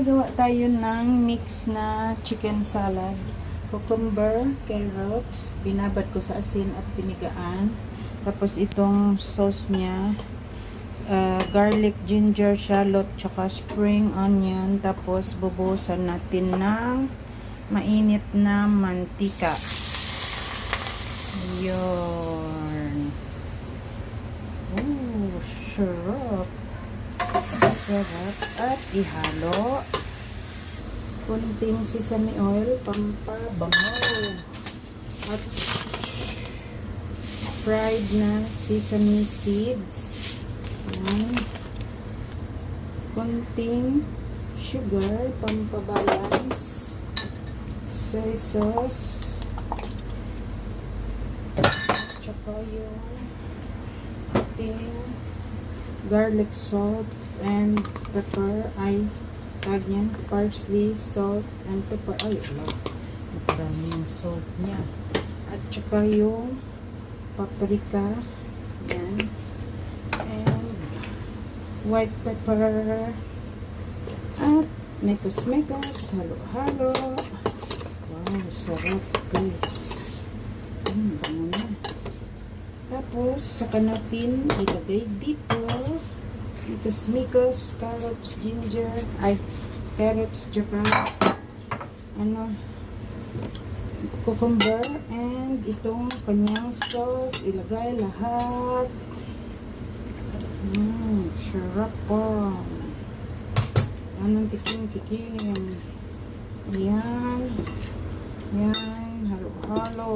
Gagawa tayo ng mix na chicken salad. Cucumber, carrots, binabad ko sa asin at pinigaan. Tapos itong sauce niya, garlic, ginger, shallot, tsaka spring onion. Tapos bubuhusan natin ng mainit na mantika. Yun. Ooh, sarap. Sarap. At ihalo. Kunting sesame oil, pampabango. At fried na sesame seeds. Yan. Kunting sugar, pampabalance. Soy sauce. Tsaka yung kunting garlic salt and pepper. Ay, tag yan. Parsley, salt, and pepper. Ay, marami yung salt niya. At tsaka yung paprika. Yan. And white pepper. At mekos-mekos. Halo-halo. Wow, sarap guys. Bango na. Tapos, saka natin ilagay dito. Mekos-mekos, carrots, ginger. Ay, carrots, tsaka cucumber. And itong kanyang sauce. Ilagay lahat. Sarap po. Anong tikim-tikim. Ayan. Ayan. Halo-halo.